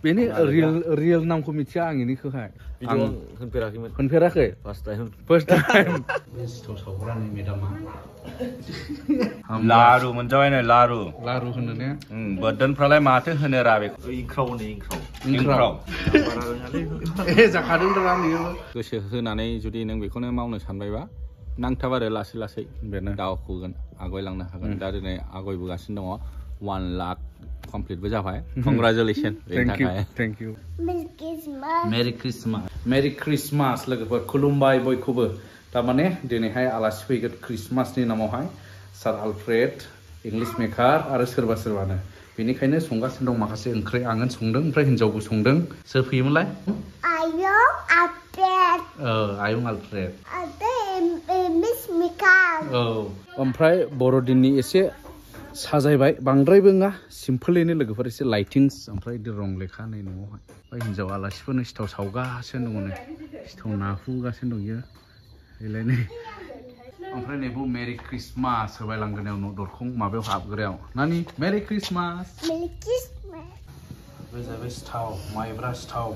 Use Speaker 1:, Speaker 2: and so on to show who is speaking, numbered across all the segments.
Speaker 1: बेनि रियेल नामखौ मिथिया आं इनिखौहाय आं होनफेराखै फार्स्ट टाइम बे सिथाव सावग्रानि मेदामा
Speaker 2: लारु मोनजाबाय नै लारु
Speaker 1: होनो ने
Speaker 2: बोरदोनफ्रालाय माथो होनो रा बेखौ इंख्राव
Speaker 1: जाखादों रा नोङो
Speaker 2: गोसो होनानै जुदि नों बेखौनो मावनो सानबायबा नांथाब आरो लासै लासै बेनो दावखोगोन आवगायलांनो हागोन दा दिनै आवगायबोगासिनो दङ 1 लाख कमप्लिटबो जाबाय कंग्रेचुलेसन
Speaker 1: थैंक यू मेरी क्रिसमास लोगोफोर खुलुमबाय बयखौबो तारमाने दिनैहाय आलासि फैगोन क्रिसमासनि नामावहाय सार आलफ्रेड इंलिश मेकार आरो सोरबा सोरबानो बेनिखायनो संगासिनो दं माखासे ओंख्रि आङो संदों ओमफ्राय हिनजावबो संदों सोर फैयोमोनलाय आयं आलफ्रेड मिस मेकार ओमफ्राय बर'दिननि एसे साजायबाय बांद्रायबो नङा सिम्पलैनो लोगोफोर एसे लाइटिंस ओमफ्राय रं लेखा नै न'आवहाय ओमफ्राय हिनजाव आलासिफोरनो सिथाव सावगासिनो दङ नै सिथाव नाहुगासिनो दं इयो बेलायनो ओमफ्राय नैबो मेरि क्रिसमास होबाय लांगोनायाव न' दरखं माबायाव हाबग्रायाव नानि मेरि क्रिसमास बे जाबाय सिथाव माइब्रा सिथाव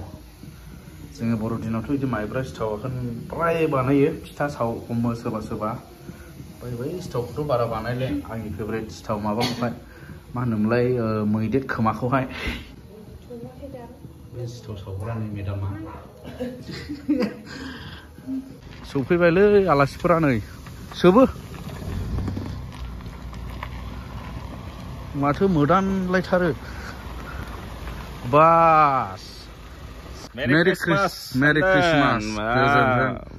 Speaker 1: जोङो बर'दिनावथ' बिदि माइब्रा सिथावखौ फ्राय बानायो फिथा साव हमो सोरबा सोरबा ओमफ्राय बै सिथावखौथ' बारा बानायले आंनि फेभरेट सिथाव माबाखौहाय मा होनोमोनलाय मैदेर खोमाखौहाय बे सिथाव सावग्रानि मेदामा सफैबायलै आलासिफोरा नै सोबो माथो मोदानलायथारो बास मेरि क्रिसमास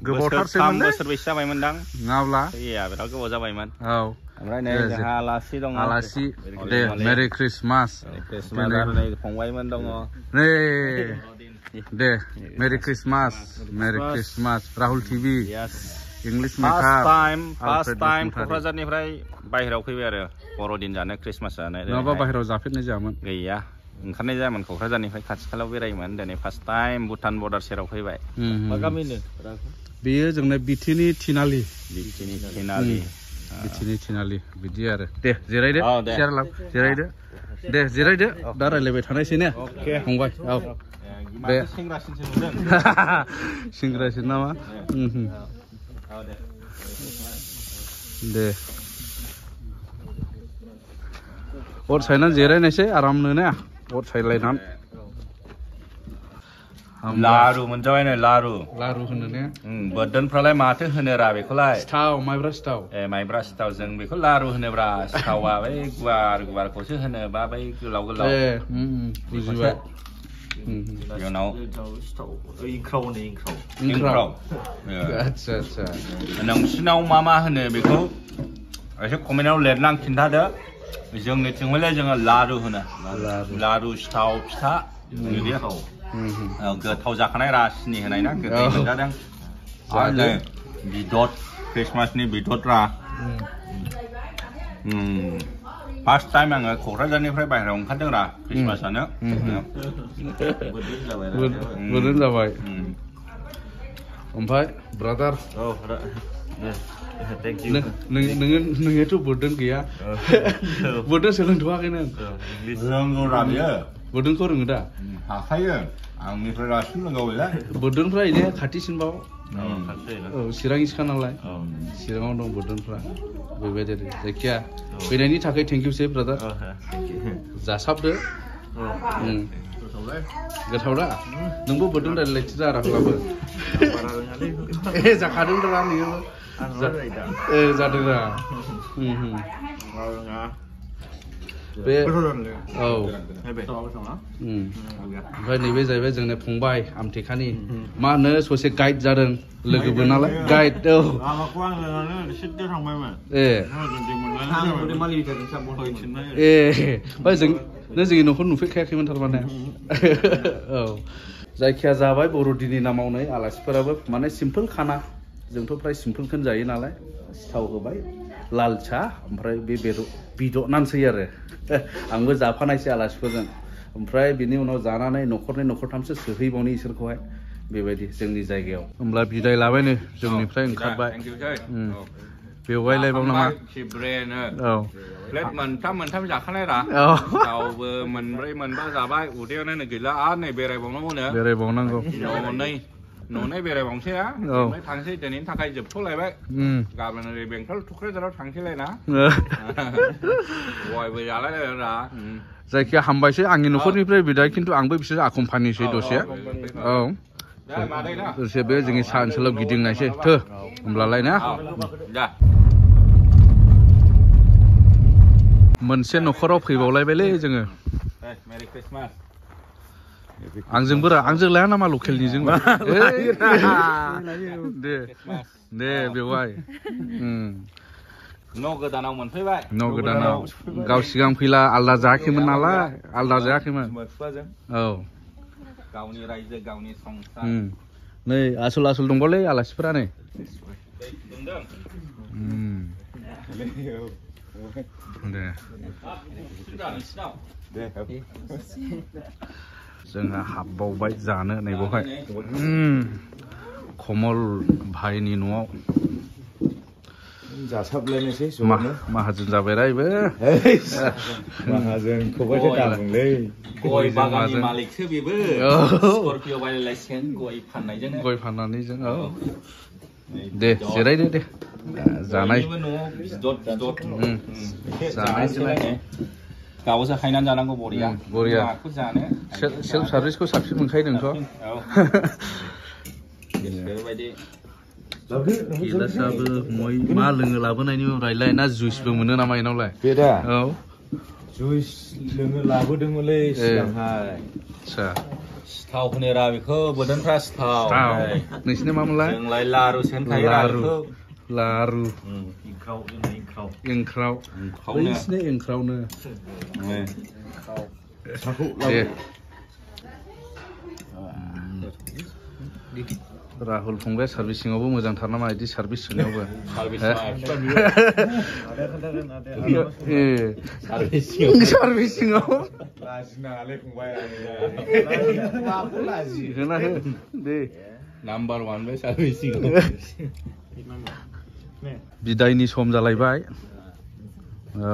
Speaker 1: गोबावथारसैमोन
Speaker 2: बोसोरबैसो जाबायमोनदां
Speaker 1: नङाब्ला
Speaker 2: बिराद गोबाव जाबायमोन
Speaker 1: औ
Speaker 2: ओमफ्राय नै जोंहा आलासि दङ
Speaker 1: आलासि दे मेरि क्रिसमास
Speaker 2: नै फंबायमोन दङ
Speaker 1: नै दे merry Christmas Rahul TV English मेकार
Speaker 2: फार्स्ट टाइम क'क्राझारनिफ्राय बाहेरायाव फैबाय आरो बर'दिन जानो क्रिसमास जानो
Speaker 1: नङाबा बाहेरायाव जाफेरनाय जायामोन
Speaker 2: गैया ओंखारनाय जायामोन क'क्राझारनिफ्राय खाथि खालायाव बेरायोमोन दिनै फार्स्ट टाइम भुटान बर्डार सेराव फैबाय मा गामिनो
Speaker 1: बेयो जोंना बिटिनि थिनालि बिदि आरो दे जिरायदो जिरायदो दे जिरायदो दा रायलायबाय थानायसै ने फंबाय औ दे सेंग्रासिन नामा दे अर सायनानै जिरायनायसै आरामनो ने अर सायलायनानै
Speaker 2: लारु मोनजाबाय नै लारु
Speaker 1: होनो ने
Speaker 2: बोरदोनफ्रालाय माथो होनो रा बेखौलाय
Speaker 1: सिथाव माइब्रा सिथाव
Speaker 2: माइब्रा सिथाव जों बेखौ लारु होनोब्रा सिथावा बै गुवारखौसो होनो बा बै गोलाव
Speaker 1: बुजिबाय
Speaker 2: उनाव इंख्राव
Speaker 1: आच्छा
Speaker 2: नोंसिनाव मा होनो बेखौ एसे कमेन्टआव लिरनानै खिन्थादो जोंनिथिं हले जोङो लारु होनो लारु सिथाव फिथा गोथाव जाखानाय रासिनि होनाय ना गोथाव मोनजादों आरो बिदत क्रिसमासनि बिदत रा फार्स्ट टाइम आङो क'क्राझारनिफ्राय बाहेरायाव ओंखारदों रा क्रिसमास जानो
Speaker 1: बोरदोन जाबाय ओमफ्राय ब्रादार नोङोथ' बोरदोन गैया बोरदोन सोलोंथ'वाखै नों
Speaker 2: रोंगौ रा बियो
Speaker 1: बोरदोनखौ रोङो दा
Speaker 2: हाखायो आंनिफ्राय रासिन रोंगौलाय
Speaker 1: बोरदोनफ्रा बिदिनो खाथिसिनबाव औ चिरांनिसोखा नालाय चिराङाव दं बोरदोनफ्रा बेबायदि आरो जायखिया फैनायनि थाखाय थेंक इउसै ब्रादार जासाबदो गोथाव दा नोंबो बोरदोन रायलायलायथि दा राहुलाबो जाखादों दा नोङो जादों दा बे औ ओमफ्राय नैबे जाहैबाय जोंनि फंबाय आमथेखानि मा होनो ससे गाइड जादों लोगोबो नालाय गाइड औ ओमफ्राय नों जोंनि न'खौ नुफेरखायाखैमोन थारमाने औ जायखिया जाबाय बर'दिननि नामाव नै आलासिफोराबो माने सिम्पोल खाना जोंथ' फ्राय सिम्पोलखौनो जायो नालाय सिथाव होबाय लाल सा ओमफ्राय बे बिदनानसै आरो आंबो जाफानायसै आलासिफोरजों ओमफ्राय बिनि उनाव जानानै न'खरनै न'खरथामसो सोहैबावनि इसोरखौहाय बेबायदि जोंनि जायगायाव होमब्ला बिदाय लाबायनो जोंनिफ्राय ओंखारबाय बेवहायलायबाव नामा
Speaker 2: ब्रेनो
Speaker 1: औ
Speaker 2: प्लेट मोनथाम जाखानाय रा दाउबो मोनब्रै मोनबा जाबाय उदैयावनो गैला आरो नै
Speaker 1: बेरायबावनांगौ
Speaker 2: न'नै बेरायबावनोसै ना ओमफ्राय थांसै दिनैनि थाखाय जोबथ'लायबाय गाबोन ओरै बेंटल थुक्राझाराव थांसैलायना गयबो जालायलायबाय रा
Speaker 1: जायखिया हामबायसै आंनि न'खरनिफ्राय बिदाय खिन्थु आंबो बिसोर आखम्पानिसै दसे औ दसे बे जोंनि सा ओनसोलाव गिदिंनायसै थो होमब्लालाय ना मोनसे न'खराव फैबावलायबायलै जोङो आंजोंबो आंजों लाया नामा लकेलनिजों दे बेवहाय
Speaker 2: न' गोदानाव मोनफैबाय
Speaker 1: न' गोदानाव गाव सिगां फैला आलदा जायाखैमोन नालाय आलदा जायाखैमोन औ
Speaker 2: गावनि रायजो गावनि संसार
Speaker 1: नै आसल दंबावलै आलासिफोरा नै दे जोंहा हाबबावबाय जानो नै बेवहाय कमल भाइनि न'आव
Speaker 3: जासाबलायनोसै
Speaker 1: माहाजोन जाबायरा इबो
Speaker 3: माहाजोनखौबाथाय दाबुंलै
Speaker 2: गय बागाननि मालिकसो बेबो स्करपिय' बायलायसिगोन गय फाननानै जों औ
Speaker 1: दे जिरायदो दे जानाय
Speaker 2: गावसो खायनानै जानांगौ बरिया
Speaker 1: सेल्फ सार्भिसखौ साबसिन मोनखायो नोंथ'
Speaker 2: बेबायदि
Speaker 1: गिलासाबो मा लोङो लाबोनायनि रायलाय ना जुइसबो मोनो नामा इनावलाय
Speaker 3: बे दा
Speaker 1: औ
Speaker 3: जुइस लोङो लाबोदोंमोनलै सिगांहाय
Speaker 1: आच्छा
Speaker 2: सिथाव होनोरा बेखौ बोदोनफ्रा सिथाव
Speaker 1: नोंसिना मामोनलाय
Speaker 2: जोंलाय लारु सोनखायो
Speaker 1: लारु एंख्राव बैसिनो एंख्रावनो राहुल फंबाय सार्भिसिंआवबो मोजांथार नामा बिदि सार्भिस सोंनायावबो सार्भिसिंआव होना हो दे
Speaker 2: नाम्बार 1 बे सार्भिसिंआव
Speaker 1: बिदायनि सम जालायबाय औ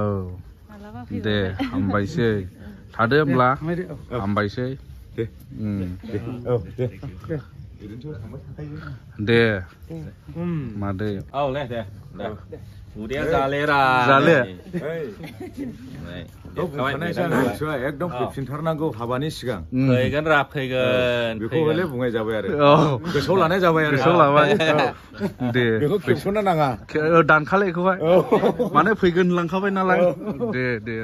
Speaker 1: दे हामबायसै थादो होमब्ला हामबायसै दे मादै
Speaker 2: औ दे उदैया जालेरा
Speaker 1: जाले
Speaker 3: एकदम फैफिनथारनांगौ हाबानि सिगां
Speaker 2: फैगोन रा फैगोन
Speaker 3: बेखौ हले बुंनाय जाबाय आरो
Speaker 1: गोसोआव लानाय जाबाय आरो गोसोआव लाबाय दे
Speaker 3: बेखौ खेबस'नो नाङा
Speaker 1: दानखालाय बेखौहाय माने फैगोन होनलांखाबाय नालाय दे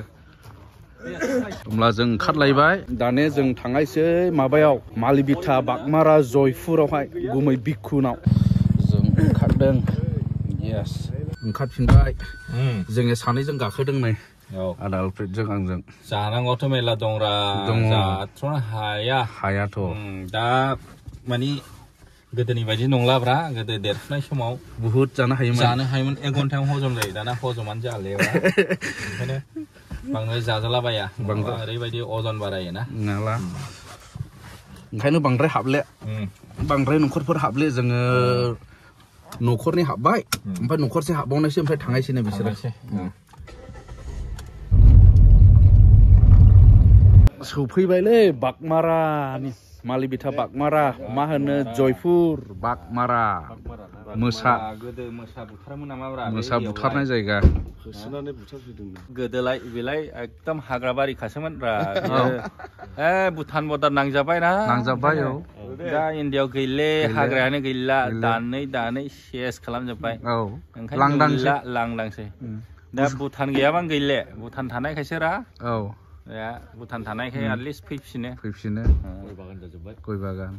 Speaker 1: होमब्ला जों ओंखारलायबाय दाने जों थांनायसै माबायाव मालिबिथा बागमारा जयपुरावहाय गुमै बिखुनाव जों ओंखारदों येस ओंखारफिनबाय जोङो सानैजों गाखोदों नै आदा आलफ्रेडजों आंजों
Speaker 2: जानांगौथ' मेरला दंरा जाथ्र'नो हायाथ' दा मानि गोदोनि बायदि नंलाब्रा गोदो देरफुनाय समाव
Speaker 1: बुहुत जानो हायोमोन
Speaker 2: 1 घन्टायाव हजम जायो दाना हजमानो जालेब्रा ओंखायनो बांद्राय जाजालाबाया ओरैबायदि अजन बारायोना
Speaker 1: नाला ओंखायनो बांद्राय हाबले बांद्राय न'खरफोर हाबले जोङो न'खरनि हाबबाय ओमफ्राय न'खरसे हाबबावनायसै ओमफ्राय थांनायसै ना बिसोरो सौफैबायलै बागमारानि मालिबिथा बागमारा मा होनो जयपुर बागमारा मोसा
Speaker 2: बुथारोमोन नामाब्रा
Speaker 1: मोसा बुथारनाय जायगा
Speaker 3: होसोनानै बुथारफैदोंमोन
Speaker 2: गोदोलाय बेलाय एकदम हाग्रा बारिखासोमोन रा भुटान बर्डार नांजाबाय ना
Speaker 1: नांजाबाय औ
Speaker 2: दा इन्डियायाव गैले हाग्रायानो गैला दानै सेस खालामजोब्बाय ओंखायनो लांदांसै दा भुटान गैयाबानो गैले भुटान थानायखायसो रा
Speaker 1: औ
Speaker 2: भुटान थानायखाय एटलिस्ट फैफिनो
Speaker 3: गय बागान जाजोब्बाय
Speaker 1: गय बागान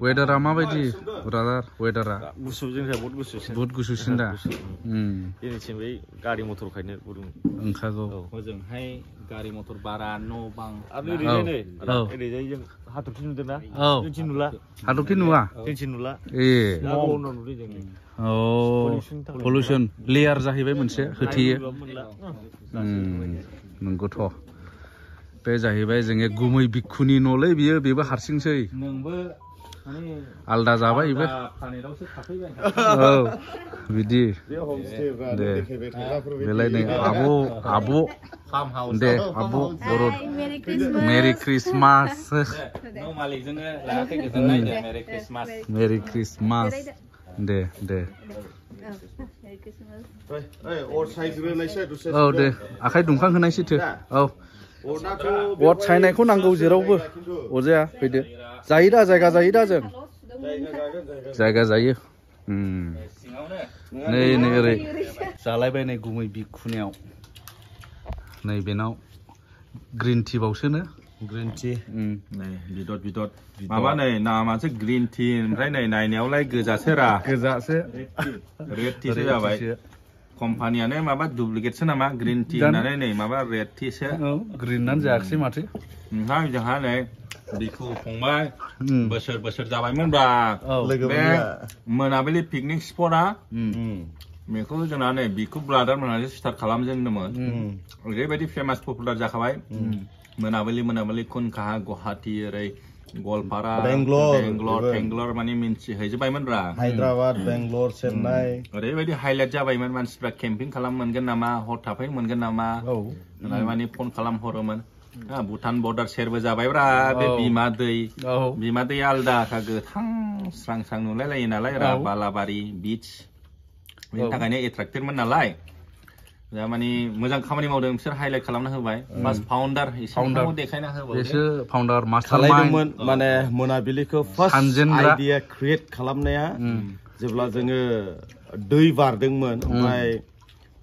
Speaker 1: वेदारा माबायदि ब्रादार वेदारा
Speaker 3: गुसु जोंनिया
Speaker 1: बहुत गुसुसिन दा
Speaker 3: जोंनिथिं बै गारि मटर खायनो गुदुं
Speaker 1: ओंखारगौ
Speaker 2: हजोंहाय गारि मटर बारा न' बां
Speaker 3: आरो ओरैजाय जों हाथरखि नुदोंना जोंथिं नुला
Speaker 1: हाथरखि नुवा
Speaker 3: जोंथिं नुला नुदों जों
Speaker 1: पलिउसन लेयार जाहैबाय मोनसे होथेयो नंगौथ' बे जाहैबाय जोङो गुमै बिखुनि न'लै बेबो हारसिंसै
Speaker 2: नोंबो
Speaker 1: आलदा जाबाय इबो
Speaker 2: प्लानेटआवसो थाफैबाय
Speaker 1: औ बिदि दे बेलाय नै आब'
Speaker 2: फार्म हाउस
Speaker 1: दे आब' बर' मेरि क्रिसमास
Speaker 2: मालिकजोंनो लायाखै गोजोननाय दे मेरि क्रिसमास
Speaker 1: मेरि क्रिसमास दे औ दे आखाइ दुंखां होनायसैथो औ अर सायनायखौ नांगौ जेरावबो अजाया फैदो जायो दा जायगा जायो दा जों जायगा जायो नै ओरै जालायबाय नै गुमै बिखुनियाव नै बेनाव ग्रिन टि बावसोनो
Speaker 3: ग्रिन टि
Speaker 2: नै बिदत माबा नै नामासो ग्रिन टि ओमफ्राय नै नायनायावलाय गोजासोरा
Speaker 1: गोजासो
Speaker 2: रेड टिसो जाबाय कम्पानियानो माबा डुप्लिकेटसो नामा ग्रिन टि होननानै नै माबा रेड टिसो
Speaker 1: ग्रिनानो जायाखिसै माथो
Speaker 2: नोंथां जोंहा नै बिखु फंबाय बोसोर जाबायमोनब्रा बे मोनाबिलि पिकनिक स्पटआ बेखौ जोंना नै बिखु ब्रादार मोनहासो स्टार्ट खालामजेनदोंमोन ओरैबायदि फेमास पपुलार जाखाबाय मोनाबिलि कुनकाहा गुवाहाटी ओरै गवालपारा बेंगलर माने मिन्थिहैजोब्बायमोनब्रा
Speaker 3: हायद्राबाद बेंगलर चेन्नाइ
Speaker 2: ओरैबायदि हाइलाइट जाबायमोन मानसिफ्रा केम्पिं खालाम मोनगोन नामा हर थाफैनो मोनगोन नामा होननानै माने फन खालामहरोमोन भुटान बर्डार सेरबो जाबायब्रा बे बिमा दैया आलदाखा गोथां स्रां नुलायलायो नालाय बालाबारि बीच बेनि थाखायनो एट्राक्टेडमोन नालाय दा माने मोजां खामानि मावदों बिसोर हाइलाइट खालामना होबाय फार्स्ट फाउन्डार देखायना होबाय
Speaker 1: बिसोर फाउन्डार मास्टारमाइन्ड
Speaker 3: माने मोनाबिलिखौ फार्स्ट आइडिया क्रिएट खालामनाया जेब्ला जोङो दै बारदोंमोन ओमफ्राय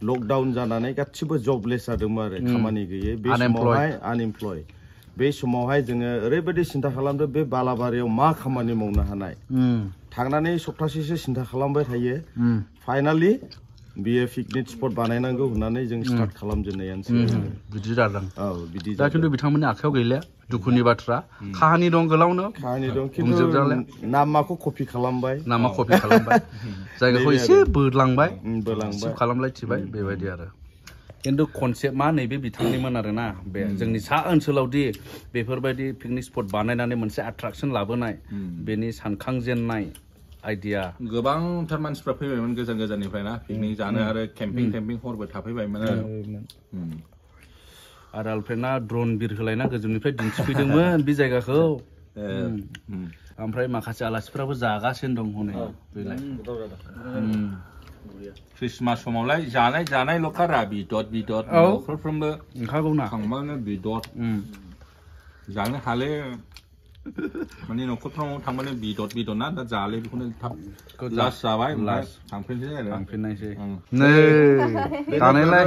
Speaker 3: लकडाउन जानानै गासिबो जबलेस जादोंमोन आरो खामानि गैयै बे समावहाय आनएमप्लय बे समावहाय जोङो ओरैबायदि सिन्था खालामदों बे बालाबारियाव मा खामानि मावनो हानाय थांनानै सप्तासेसो सिन्था खालामबाय थायो फाइनालि बियो पिकनिक स्पट बानायनांगौ होननानै जों स्टार्ट खालामजेननायानोसै
Speaker 1: बिदि जादों
Speaker 3: औ बिदि
Speaker 1: दा खिन्थु बिथांमोननि आखायाव गैलिया दुखुनि बाथ्रा काहानि दं गोलावनो
Speaker 3: खिन्थु नामाखौ कपि खालामबाय
Speaker 1: जायगाखौ एसे बोलांबाय खालामलायथिबाय बेबायदि आरो खिन्थु कनसेप्टआ नैबे बिथांनिमोन आरोना बे जोंनि सा ओनसोलावदि बेफोरबायदि पिकनिक स्पट बानायनानै मोनसे एट्राक्सन लाबोनाय बेनि सानखांजेननाय आइडिया
Speaker 2: गोबांथार मानसिफ्रा फैबायमोन गोजाननिफ्राय ना पिकनिक जानो आरो केम्पिं हरबो थाफैबायमोन
Speaker 1: आरो आलफ्रेडना ड्रन बिरहोलायना गोजौनिफ्राय दिन्थिफैदोंमोन बे जायगाखौ ओमफ्राय माखासे आलासिफ्राबो जागासिनो दं हनै बेलाय
Speaker 2: क्रिसमास समावलाय जानायल'खारा बिदत न'खरफ्रोमबो
Speaker 1: ओंखारगौना
Speaker 2: थांबानो बिदत जानो हाले माने न'खरफ्राव थांबानो बिदत ना दा जाले बेखौनो थाब लास्ट जाबाय थांफिननायसै
Speaker 1: नै दानायलाय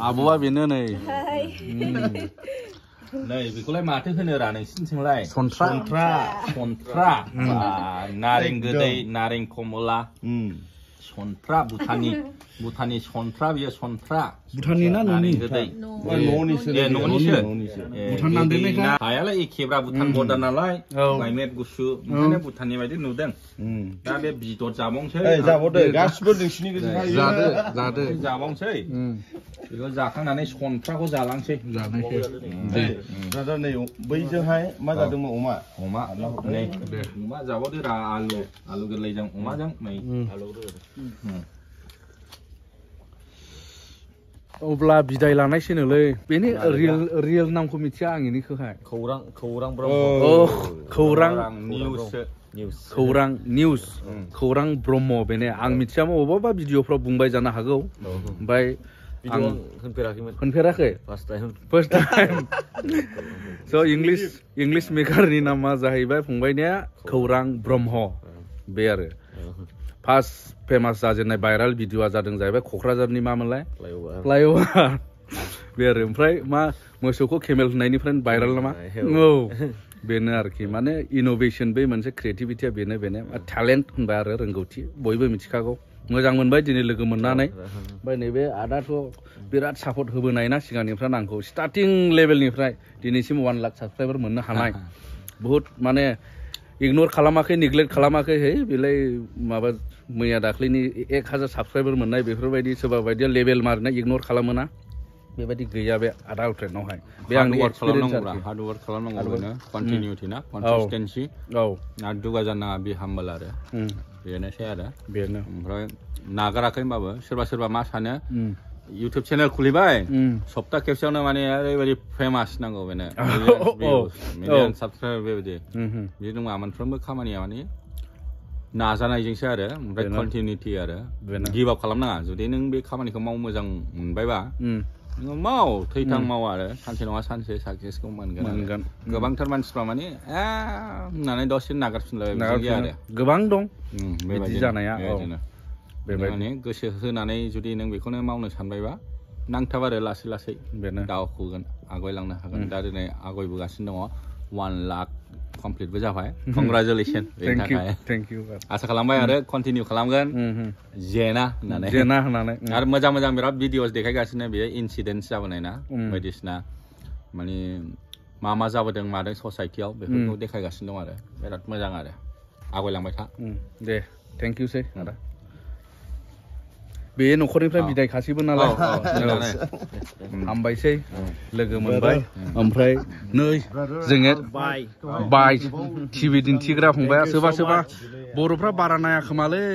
Speaker 1: आब'आ बेनो नै
Speaker 2: बेखौलाय माथो होनो रा नोंसिनिथिंलाय सन्थ्रा नारें गोदै नारें कमला सन्थ्रा भुटाननि सन्थ्रा बियो सन्थ्रा
Speaker 1: भुटाननि ना न'नि
Speaker 2: गोदै
Speaker 3: न'निसो
Speaker 1: भुटान नांदेरनायखा
Speaker 2: हायालाय एखेब्रा भुटान बर्डार नालाय क्लाइमेट गुसु ओंखायनो भुटाननि बायदि नुदों दा बे बिदत जाबावनोसै
Speaker 3: गासिबो नोंसिनि
Speaker 1: जादो
Speaker 2: जाबावनोसै बेखौ जाखांनानै सन्थ्राखौ जालांसै
Speaker 3: नै बैजोंहाय मा जादोंमोन
Speaker 2: अमा नै अमा जाबावदो रा आलु गोरलैजों अमाजों नै
Speaker 1: अब्ला बिदाय लानायसैनोलै बेनि रियेल नामखौ मिथिया आं इनिखौहाय खौरां ब्रह्म बेनो आं मिथियामोन अबेबा भिडिअफ्राव बुंबाय जानो हागौ ओमफ्राय आं होनफेराखै फार्स्ट टाइम स' इंलिश मेकारनि नामा जाहैबाय फंबायनिया खौरां ब्रह्म बे आरो फार्स्ट फेमास जाजेननाय भाइराल भिडिअआ जादों जाहैबाय क'क्राझारनि मामोनलाय फ्लाइअभार बे आरो ओमफ्राय मा मोसौखौ केमेल होननायनिफ्रायनो भाइराल नामा औ बेनो आरोखि माने इन'भेसन बे मोनसे क्रिएटिभिटिया बेनो टेलेन्ट होनबाय आरो रोंगौथि बयबो मिथिखागौ मोजां मोनबाय दिनै लोगो मोननानै ओमफ्राय नैबे आदाथ' बिराद सापर्ट होबोनाय ना सिगांनिफ्राय आंखौ स्टार्टिं लेभेलनिफ्राय दिनैसिम 1 लाख साबसक्राइबार मोननो हानाय बहुत माने इगनर खालामाखै नेग्लेक्ट खालामाखै है बेलाय माबा मैया दाख्लैनि 1000 साबसक्राइबार मोननाय बेफोरबायदि सोरबा बायदिया लेभेल मारिना इगनर खालामोना बेबायदि गैया बे आदा आउटलेटनावहाय बे आंनि एक्सपिरियेन्स आरो
Speaker 2: हार्ड वर्क खालामनांगौ बेनो कन्टिनिउटि ना कनसिस्टेन्सि आरो दुगा जानाङा बे हाम्बल आरो बेनोसै आरो
Speaker 1: बेनो
Speaker 2: ओमफ्राय नागाराखै होनबाबो सोरबा सोरबा मा सानो इउटुब चेनेल खुलिबाय सप्ता खेबसेयावनो माने ओरैबायदि फेमास नांगौ बेनो मिलियन साबसक्राइबार बेबायदि बे नङा मोनफ्रोमबो खामानिया माने नाजानायजोंसो आरो ओमफ्राय कन्टिनिउटि आरो गिभ आप खालामनाङा जुदि नों बे खामानिखौ माव मोजां मोनबायबा नोङो माव थैथां माव आरो सानसे नङा सानसे साक्सेसखौ मोनगोन गोबांथार मानसिफ्रा माने होननानै दसेनो नागारफिनलायबाय आरो गोबां दं बिदि जानाया बेबायदिनो गोसो होनानै जुदि नों बेखौनो मावनो सानबायबा नांथाब आरो लासै लासै दावखोगोन आवगायलांनो हागोन दा दिनै आवगायबोगासिनो दङ 1 लाख कमप्लिटबो जाबाय कंग्रेचुलेसन बेनि थाखाय आसा खालामबाय आरो कन्टिनिउ खालामगोन जेना होननानै आरो मोजां मोजां बिराद भिडिअस देखायगासिनो बेयो इनसिडेन्टस जाबोनाय ना बायदिसिना माने मा जाबोदों मादों ससाइटियाव बेफोरखौ देखायगासिनो दं आरो बिराद मोजां आरो आवगायलांबाय था
Speaker 1: दे थेंक इउ सै आदा बे न'खरनिफ्राय बिदाय खासिबो नालाय हामबायसै लोगो मोनबाय ओमफ्राय नै जोङो बाय टिभि दिन्थिग्रा फंबाया सोरबा बर'फ्रा बारा नाया खोमालै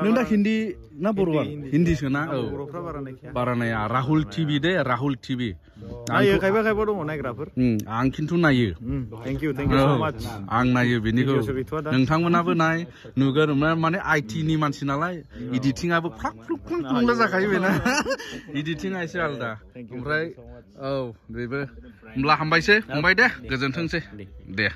Speaker 1: नों दा हिन्दी ना बर'आ हिन्दीसो ना बारा नाया राहुल टिभि दे राहुल टिभि
Speaker 4: नायो खायफा दङ नायग्राफोर
Speaker 1: आं खिन्थु नायो
Speaker 4: थेंक इउ सो माच
Speaker 1: आं नायो बेनिखौ नोंथांमोनाबो नाय नुगोन माने आईटी नि मानसि नालाय एडिटिंआबो फ्राक फ्रुंला जाखायो बेना एडिटिंआ एसे आलदा ओमफ्राय औ बेबो होमब्ला हामबायसै फंबाय दे गोजोनथोंसै दे